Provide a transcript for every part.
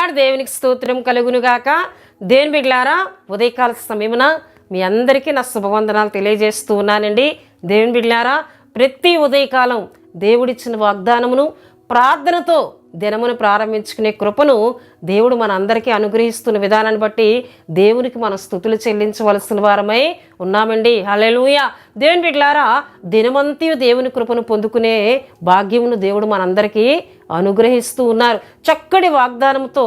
Lord. దేవునికి స్తోత్రం కలుగునుగాక. దేవుని బిడ్డలారా, ఉదయకాల సమయమున మీ అందరికీ నా శుభవందనాలు తెలియజేస్తూ ఉన్నానండి. దేవుని బిడ్డలారా, ప్రతి ఉదయకాలం దేవుడిచ్చిన వాగ్దానమును ప్రార్థనతో దినమును ప్రారంభించుకునే కృపను దేవుడు మన అందరికీ అనుగ్రహిస్తున్న విధానాన్ని బట్టి దేవునికి మన స్తుతులు చెల్లించవలసిన వారమై ఉన్నామండి. హల్లెలూయా. దేవుని బిడ్డలారా, దినమంతయు దేవుని కృపను పొందుకునే భాగ్యమును దేవుడు మనందరికీ అనుగ్రహిస్తూ ఉన్నారు. చక్కటి వాగ్దానంతో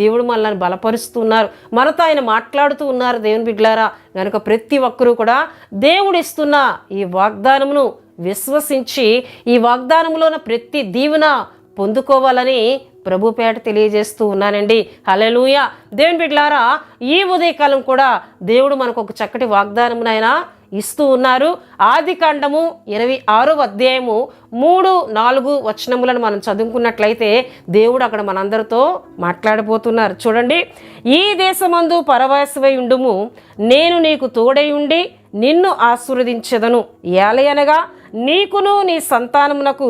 దేవుడు మనల్ని బలపరుస్తూ ఉన్నారు. మనతో ఆయన మాట్లాడుతూ ఉన్నారు. దేవుని బిడ్డలారా, కనుక ప్రతి ఒక్కరూ కూడా దేవుడు ఇస్తున్న ఈ వాగ్దానమును విశ్వసించి ఈ వాగ్దానంలోన ప్రతి దీవెన పొందుకోవాలని ప్రభుపేట తెలియజేస్తూ ఉన్నానండి. హల్లెలూయా. దేవుని బిడ్డలారా, ఈ ఉదయకాలం కూడా దేవుడు మనకు ఒక చక్కటి వాగ్దానమునైనా ఇస్తూ ఉన్నారు. ఆదికాండము 26వ అధ్యాయము 3-4 వచనములను మనం చదువుకున్నట్లయితే దేవుడు అక్కడ మనందరితో మాట్లాడబోతున్నారు. చూడండి. ఈ దేశమందు పరవాసవై ఉండుము, నేను నీకు తోడై ఉండి నిన్ను ఆశీర్వదించెదను. ఏలయనగా నీకును నీ సంతానమునకు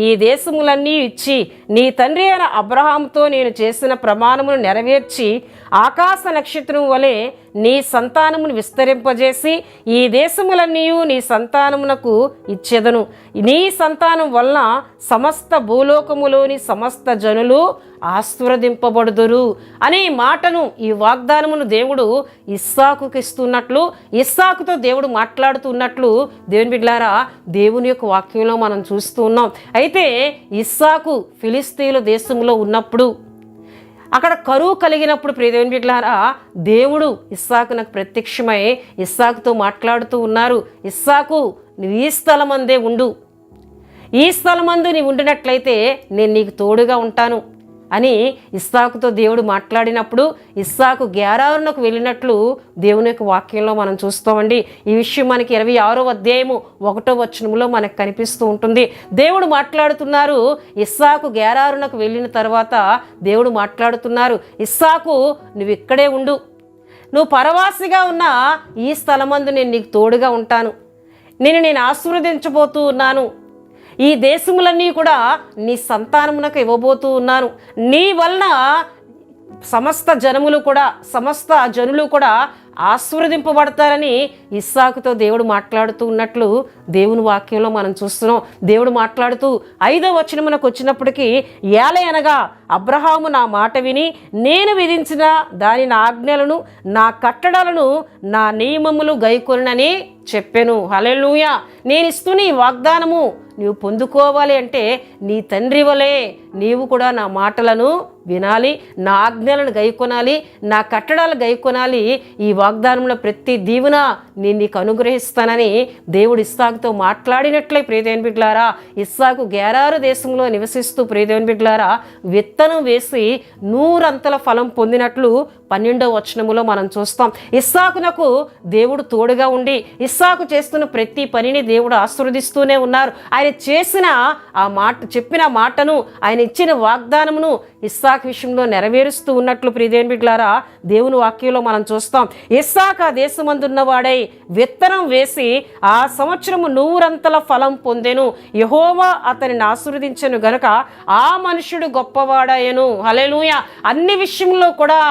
ఈ దేశములన్నీ ఇచ్చి నీ తండ్రి అయిన అబ్రహాముతో నేను చేసిన ప్రమాణమును నెరవేర్చి ఆకాశ నక్షత్రం వలె నీ సంతానమును విస్తరింపజేసి ఈ దేశములన్నీ నీ సంతానమునకు ఇచ్చెదను. నీ సంతానం వలన సమస్త భూలోకములోని సమస్త జనులు ఆశీర్వదింపబడుదురు అనే మాటను, ఈ వాగ్దానమును దేవుడు ఇస్సాకుకి ఇస్తున్నట్లు, ఇస్సాకుతో దేవుడు మాట్లాడుతున్నట్లు దేవుని బిడ్డలారా దేవుని యొక్క వాక్యంలో మనం చూస్తూ ఉన్నాం. అయితే ఇస్సాకు ఫిలిస్తీన్ల దేశంలో ఉన్నప్పుడు, అక్కడ కరువు కలిగినప్పుడు దేవుని బిడ్డలారా దేవుడు ఇస్సాకునకు ప్రత్యక్షమై ఇస్సాకుతో మాట్లాడుతూ ఉన్నారు. ఇస్సాకు, నువ్వు ఈ స్థలమందే ఉండు, ఈ స్థలమందు నీవు ఉండినట్లయితే నేను నీకు తోడుగా ఉంటాను అని ఇస్సాకుతో దేవుడు మాట్లాడినప్పుడు ఇస్సాకు గెరారునకు వెళ్ళినట్లు దేవుని యొక్క వాక్యంలో మనం చూస్తామండి. ఈ విషయం మనకి 26వ అధ్యాయము 1వ వచనములో మనకు కనిపిస్తూ ఉంటుంది. దేవుడు మాట్లాడుతున్నారు. ఇస్సాకు గెరారునకు వెళ్ళిన తర్వాత దేవుడు మాట్లాడుతున్నారు, ఇస్సాకు నువ్వు ఇక్కడే ఉండు, నువ్వు పరవాసిగా ఉన్న ఈ స్థలమందు నేను నీకు తోడుగా ఉంటాను, నేను ఆశీర్వదించబోతూ ఉన్నాను, ఈ దేశములన్నీ కూడా నీ సంతానమునకు ఇవ్వబోతూ ఉన్నాను, నీ వలన సమస్త జనులు కూడా ఆశీర్వదింపబడతారని ఇస్సాకుతో దేవుడు మాట్లాడుతూ ఉన్నట్లు దేవుని వాక్యంలో మనం చూస్తున్నాం. దేవుడు మాట్లాడుతూ 5వ వచనమునకు వచ్చినప్పటికీ, ఏలయనగా అబ్రహాము నా మాట విని నేను విధించిన దాని నా ఆజ్ఞలను, నా కట్టడలను, నా నియమములు గైకొనని చెప్పెను. హల్లెలూయా. నేను ఇస్తున్న ఈ వాగ్దానము నీవు పొందుకోవాలి అంటే నీ తండ్రి వలె నీవు కూడా నా మాటలను వినాలి, నా ఆజ్ఞలను గైకొనాలి, నా కట్టడాలు గైకొనాలి. ఈ వాగ్దానంలో ప్రతి దీవెన నేను నీకు అనుగ్రహిస్తానని దేవుడు ఇస్సాకుతో మాట్లాడినట్లే ప్రియదేవుని బిడ్డలారా, ఇస్సాకు గెరారు దేశంలో నివసిస్తూ ప్రియదేవుని బిడ్డలారా విత్తనం వేసి 100 అంతల ఫలం పొందినట్లు 12వ వచనములో మనం చూస్తాం. ఇస్సాకునకు దేవుడు తోడుగా ఉండి ఇస్సాకు చేస్తున్న ప్రతి పనిని దేవుడు ఆశీర్వదిస్తూనే ఉన్నారు. ఆయన చేసిన ఆ మాట, చెప్పిన మాటను, ఆయన ఇచ్చిన వాగ్దానమును ఇస్సాకు విషయంలో నెరవేరుస్తూ ఉన్నట్లు ప్రియదేవుని బిడ్డలారా దేవుని వాక్యంలో మనం చూస్తాం. ఇస్సాకు ఆ దేశమందున్నవాడై విత్తనం వేసి ఆ సంవత్సరము 100 అంతల ఫలం పొందెను. యెహోవా అతనిని ఆశీర్వదించెను గనుక ఆ మనుషుడు గొప్పవాడాయను. హల్లెలూయా. అన్ని విషయంలో కూడా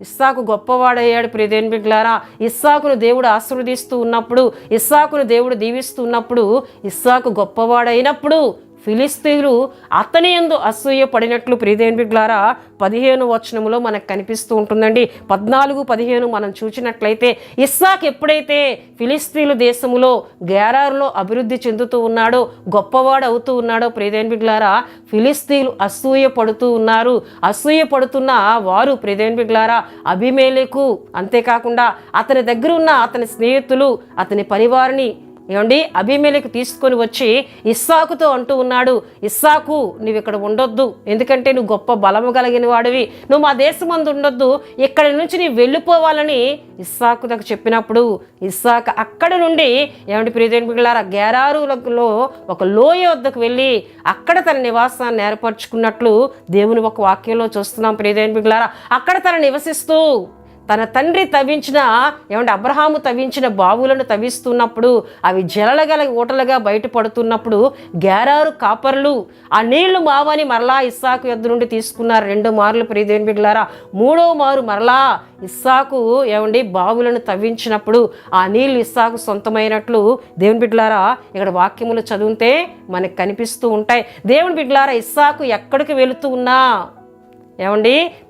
ఇస్సాకు గొప్పవాడయ్యాడు ప్రియదేవుని బిడ్డలారా. ఇస్సాకును దేవుడు ఆశీర్వదిస్తూ ఉన్నప్పుడు, ఇస్సాకును దేవుడు దీవిస్తూ ఉన్నప్పుడు, ఇస్సాకు గొప్పవాడైనప్పుడు ఫిలిస్తీయులు అతని యందు అసూయ పడినట్లు ప్రియదేవుని బిడ్డలారా 15వ వచనములో మనకు కనిపిస్తూ ఉంటుందండి. 14-15 మనం చూసినట్లయితే ఇస్సాకు ఎప్పుడైతే ఫిలిస్తీయుల దేశములో గెరారులో అభివృద్ధి చెందుతూ ఉన్నాడో, గొప్పవాడు అవుతూ ఉన్నాడో ప్రియదేవుని బిడ్డలారా ఫిలిస్తీయులు అసూయ పడుతూ ఉన్నారు. అసూయ పడుతున్న వారు ప్రియదేవుని బిడ్డలారా అబీమెలెకు, అంతేకాకుండా అతని దగ్గర ఉన్న అతని స్నేహితులు, అతని పరివారిని అబీమెలెకు తీసుకొని వచ్చి ఇస్సాకుతో అంటూ ఉన్నాడు, ఇస్సాకు నువ్వు ఇక్కడ ఉండొద్దు, ఎందుకంటే నువ్వు గొప్ప బలము కలిగిన వాడివి, నువ్వు మా దేశమందు ఉండొద్దు, ఇక్కడి నుంచి నీవు వెళ్ళిపోవాలని ఇస్సాకుకు చెప్పినప్పుడు ఇస్సాకు అక్కడి నుండి ప్రియదేవుని బిడ్డలారా గెరారులో ఒక లోయ వద్దకు వెళ్ళి అక్కడ తన నివాసాన్ని ఏర్పరచుకున్నట్లు దేవుని ఒక వాక్యంలో చూస్తున్నాం. ప్రియదేవుని బిడ్డలారా అక్కడ తన నివసిస్తూ తన తండ్రి తవ్వించిన అబ్రహాము తవ్వించిన బావులను తవ్విస్తున్నప్పుడు అవి జలగల ఊటలుగా బయటపడుతున్నప్పుడు గేరారు కాపర్లు ఆ నీళ్లు మావని మరలా ఇస్సాకు యొద్ద నుండి తీసుకున్నారు. 2 మార్లు ప్రియ దేవుని బిడ్డలారా. 3వ మారు మరలా ఇస్సాకు బావులను తవ్వించినప్పుడు ఆ నీళ్లు ఇస్సాకు సొంతమైనట్లు దేవుని బిడ్డలారా ఇక్కడ వాక్యములు చదివితే మనకు కనిపిస్తూ ఉంటాయి. దేవుని బిడ్డలారా, ఇస్సాకు ఎక్కడికి వెళుతూ ఉన్నా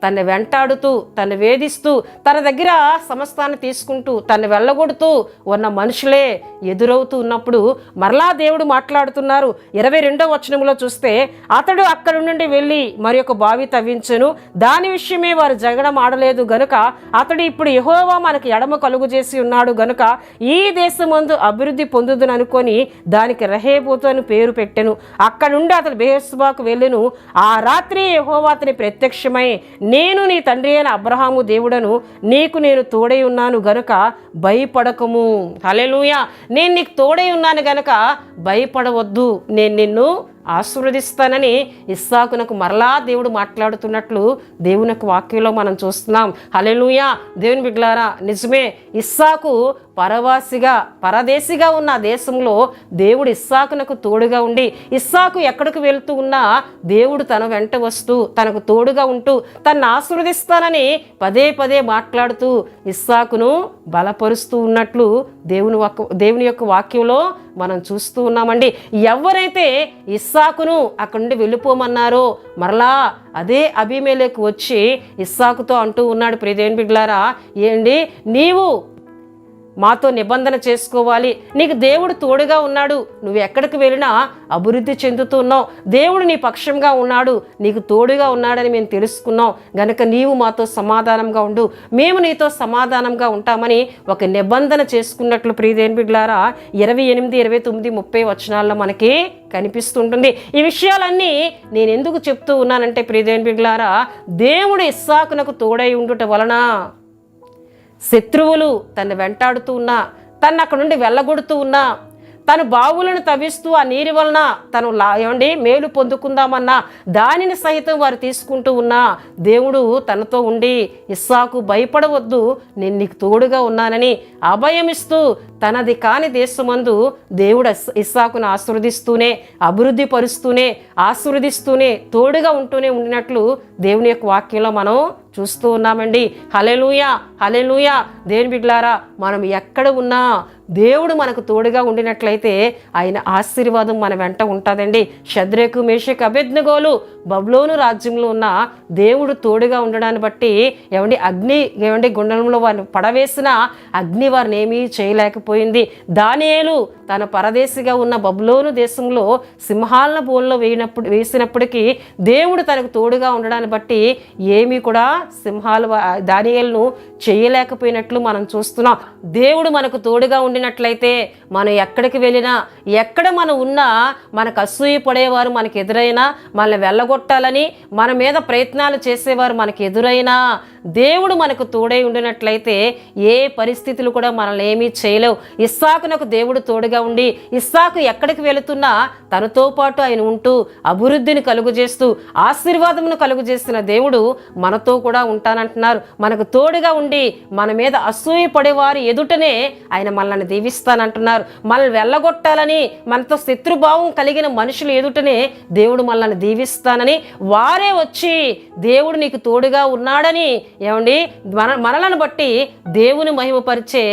తన్ని వెంటాడుతూ, తను వేధిస్తూ, తన దగ్గర సమస్తాన్ని తీసుకుంటూ, తను వెళ్ళగొడుతూ ఉన్న మనుషులే ఎదురవుతూ ఉన్నప్పుడు మరలా దేవుడు మాట్లాడుతున్నారు. 22వ వచనంలో చూస్తే, అతడు అక్కడి నుండి వెళ్ళి మరి ఒక బావి తవ్వించెను, దాని విషయమే వారు జగడం ఆడలేదు గనుక అతడు ఇప్పుడు యెహోవా మనకు ఎడమ కలుగు చేసి ఉన్నాడు గనుక ఈ దేశమందు అభివృద్ధి పొందుదుననుకొని దానికి రెహోబోతు అని పేరు పెట్టెను. అక్కడ నుండి అతడు బెయేర్షెబాకు వెళ్ళెను. ఆ రాత్రి యెహోవా అతని ప్రత్యక్షమై, నేను నీ తండ్రి అయిన అబ్రహాము దేవుడను, నీకు నేను తోడై ఉన్నాను గనుక భయపడకము. హల్లెలూయా. నేను నీకు తోడై ఉన్నాను గనుక భయపడవద్దు, నేను నిన్ను ఆశీర్వదిస్తానని ఇస్సాకునకు మరలా దేవుడు మాట్లాడుతున్నట్లు దేవుని యొక్క వాక్యంలో మనం చూస్తున్నాం. హల్లెలూయా. దేవుని బిడ్డలారా, నిజమే, ఇస్సాకు పరదేశిగా ఉన్న దేశంలో దేవుడు ఇస్సాకునకు తోడుగా ఉండి, ఇస్సాకు ఎక్కడికి వెళ్తూ ఉన్నా దేవుడు తన వెంట వస్తూ తనకు తోడుగా ఉంటూ తనను ఆశీర్వదిస్తానని పదే పదే మాట్లాడుతూ ఇస్సాకును బలపరుస్తూ ఉన్నట్లు దేవుని యొక్క వాక్యంలో మనం చూస్తూ ఉన్నామండి. ఎవరైతే ఇస్సాకును అక్కడి నుండి వెళ్ళిపోమన్నారో మరలా అదే అబీమెలెకు వచ్చి ఇస్సాకుతో అంటూ ఉన్నాడు, ప్రియ దేవుని బిడ్డలారా, నీవు మాతో నిబంధన చేసుకోవాలి, నీకు దేవుడు తోడుగా ఉన్నాడు, నువ్వు ఎక్కడికి వెళ్ళినా అభివృద్ధి చెందుతున్నావు, దేవుడు నీ పక్షంగా ఉన్నాడు, నీకు తోడుగా ఉన్నాడని మేము తెలుసుకున్నాం గనక నీవు మాతో సమాధానంగా ఉండు, మేము నీతో సమాధానంగా ఉంటామని ఒక నిబంధన చేసుకున్నట్లు ప్రియ దేవుని బిడ్డలారా 28, 29, 30 వచనాల్లో మనకి కనిపిస్తుంటుంది. ఈ విషయాలన్నీ నేను ఎందుకు చెప్తూ ఉన్నానంటే ప్రియ దేవుని బిడ్డలారా, దేవుడు ఇస్సాకునకు తోడై ఉండుట వలన శత్రువులు తను వెంటాడుతూ ఉన్నా, తను అక్కడ నుండి వెళ్ళగొడుతూ ఉన్నా, తను బావులను తవ్విస్తూ ఆ నీరు వలన తను మేలు పొందుకుందామన్నా దానిని సైతం వారు తీసుకుంటూ ఉన్నా దేవుడు తనతో ఉండి, ఇస్సాకు భయపడవద్దు, నేను నీకు తోడుగా ఉన్నానని అభయమిస్తూ తనది కాని దేశమందు దేవుడు ఇస్సాకును ఆశీర్వదిస్తూనే, అభివృద్ధి పరుస్తూనే, ఆశీర్వదిస్తూనే, తోడుగా ఉంటూనే ఉండినట్లు దేవుని యొక్క వాక్యంలో మనం చూస్తూ ఉన్నామండి. హల్లెలూయా, హల్లెలూయా. దేవుని బిడ్డలారా, మనం ఎక్కడ ఉన్నా దేవుడు మనకు తోడుగా ఉండినట్లయితే ఆయన ఆశీర్వాదం మన వెంట ఉంటుందండి. షద్రకు, మేషకు, అబేద్నెగోలు బబులోను రాజ్యంలో ఉన్న దేవుడు తోడుగా ఉండడాన్ని బట్టి అగ్ని గుండంలో వారిని పడవేసిన అగ్ని వారిని ఏమీ చేయలేకపోయింది. దానియేలు తన పరదేశిగా ఉన్న బబులోను దేశంలో సింహాల బోన్లో వేసినప్పటికీ దేవుడు తనకు తోడుగా ఉండడాన్ని బట్టి ఏమీ కూడా సింహాలు దానియేలును చేయలేకపోయినట్లు మనం చూస్తున్నాం. దేవుడు మనకు తోడుగా ఉండినట్లయితే మనం ఎక్కడికి వెళ్ళినా, ఎక్కడ మనం ఉన్నా, మనకు అసూయ పడేవారు మనకు ఎదురైనా, మనల్ని వెళ్ళగొట్టాలని మన మీద ప్రయత్నాలు చేసేవారు మనకు ఎదురైనా దేవుడు మనకు తోడై ఉండినట్లయితే ఏ పరిస్థితులు కూడా మనల్ని ఏమీ చేయలేవు. ఇస్సాకునకు దేవుడు తోడుగా ఉండి, ఇస్సాకు ఎక్కడికి వెళుతున్నా తనతో పాటు ఆయన ఉంటూ అభివృద్ధిని కలుగజేస్తూ ఆశీర్వాదమును కలుగజేసిన దేవుడు మనతో కూడా ఉంటానంటున్నారు. మనకు తోడుగా ఉండి మన మీద అసూయ పడేవారు ఎదుటనే ఆయన మనల్ని దీవిస్తానంటున్నారు. మనల్ని వెళ్ళగొట్టాలని మనతో శత్రుభావం కలిగిన మనుషులు ఎదుటనే దేవుడు మనల్ని దీవిస్తానని వారే వచ్చి దేవుడు నీకు తోడుగా ఉన్నాడని మనలను బట్టి దేవుని మహిమపరిచే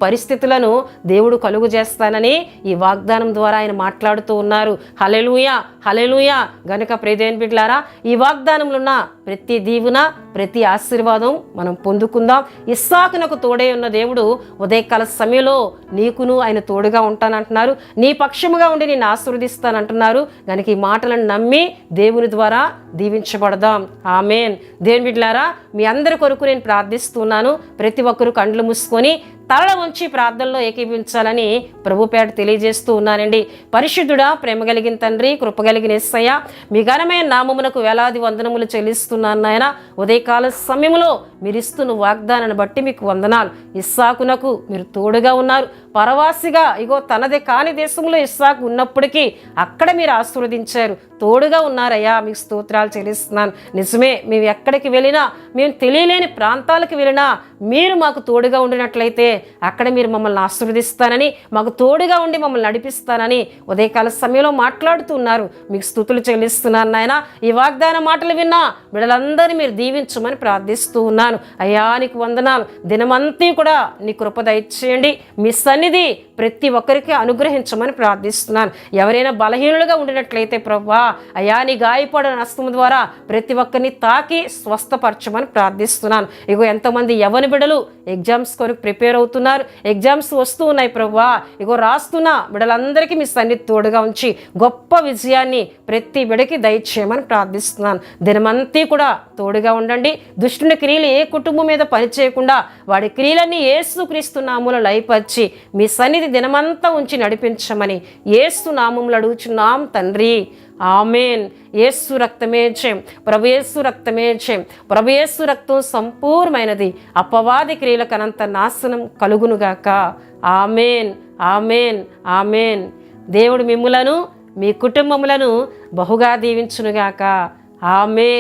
పరిస్థితులను దేవుడు కలుగు చేస్తానని ఈ వాగ్దానం ద్వారా ఆయన మాట్లాడుతూ ఉన్నారు. హల్లెలూయా, హల్లెలూయా. గనుక ప్రియ దేవుని బిడ్డలారా, ఈ వాగ్దానంలో ఉన్న ప్రతి దీవెన, ప్రతి ఆశీర్వాదం మనం పొందుకుందాం. ఇస్సాకునకు తోడై ఉన్న దేవుడు ఉదయకాల సమయంలో నీకును ఆయన తోడుగా ఉంటానంటున్నారు, నీ పక్షముగా ఉండి నేను ఆశీర్వదిస్తానంటున్నారు. కనుక ఈ మాటలను నమ్మి దేవుని ద్వారా దీవించబడదాం. ఆమేన్. దేవుని బిడ్డలారా, మీ అందరి కొరకు నేను ప్రార్థిస్తున్నాను. ప్రతి ఒక్కరు కండ్లు మూసుకొని తల వంచి ప్రార్థనలో ఏకీభించాలని ప్రభు పేట తెలియజేస్తూ ఉన్నానండి. పరిశుద్ధుడా, ప్రేమ కలిగిన తండ్రి, కృప కలిగిన యేసయ్య, మీ ఘనమైన నామమునకు వేలాది వందనములు చెల్లిస్తున్నాను నాయన. ఉదయకాల సమయంలో మీరు ఇస్తున్న వాగ్దానాన్ని బట్టి మీకు వందనాలు. ఇస్సాకునకు మీరు తోడుగా ఉన్నారు, పరవాసిగా ఇగో తనది కాని దేశంలో ఇస్సాకు ఉన్నప్పటికీ అక్కడ మీరు ఆశీర్వదించారు, తోడుగా ఉన్నారయ్యా, మీకు స్తోత్రాలు చెల్లిస్తున్నాను. నిజమే, మేము ఎక్కడికి వెళ్ళినా, మేము తెలియలేని ప్రాంతాలకు వెళ్ళినా మీరు మాకు తోడుగా ఉండినట్లయితే అక్కడ మీరు మమ్మల్ని ఆశీర్వదిస్తానని, మాకు తోడుగా ఉండి మమ్మల్ని నడిపిస్తానని ఉదయకాల సమయంలో మాట్లాడుతున్నారు. మీకు స్తుతులు చెల్లిస్తున్నాను నాయన. ఈ వాగ్దాన మాటలు విన్నా బిడ్డలందరినీ మీరు దీవించమని ప్రార్థిస్తూ ఉన్నాను. అయ్యా నీకు వందనాలు. దినమంతా కూడా నీ కృప దయచేయండి. మీ సన్నిధి ప్రతి ఒక్కరికి అనుగ్రహించమని ప్రార్థిస్తున్నాను. ఎవరైనా బలహీనులుగా ఉండినట్లయితే ప్రభువా, అయ్యా నీ గాయపడిన హస్తము ద్వారా ప్రతి ఒక్కరిని తాకి స్వస్థపరచమని ప్రార్థిస్తున్నాను. ఇగో ఎంతోమంది యవ్వన బిడ్డలు ఎగ్జామ్స్ కొరకు ప్రిపేర్ అవుతున్నారు. ఎగ్జామ్స్ వస్తూ ఉన్నాయి ప్రభువా, ఇగో రాస్తున్న బిడ్డలందరికీ మీ సన్నిధి తోడుగా ఉంచి గొప్ప విజయాన్ని ప్రతి బిడ్డకి దయచేయమని ప్రార్థిస్తున్నాను. దినమంతా కూడా తోడుగా ఉండండి. దుష్టుని క్రియలు ఏ కుటుంబం మీద పనిచేయకుండా వాడి క్రియలన్నీ యేసుక్రీస్తు నామములో లయపరిచి మీ సన్నిధి దినమంతా ఉంచి నడిపించమని యేసు నామములో అడుగుచున్నాం తండ్రి. ఆమేన్. యేసు రక్తమే జయం, ప్రభు యేసు రక్తమే జయం. ప్రభు యేసు రక్తం సంపూర్ణమైనది. అపవాది క్రియలకు అనంత నాశనం కలుగునుగాక. ఆమేన్, ఆమేన్, ఆమేన్. దేవుడు మిమ్ములను మీ కుటుంబములను బహుగా దీవించునుగాక. ఆమేన్.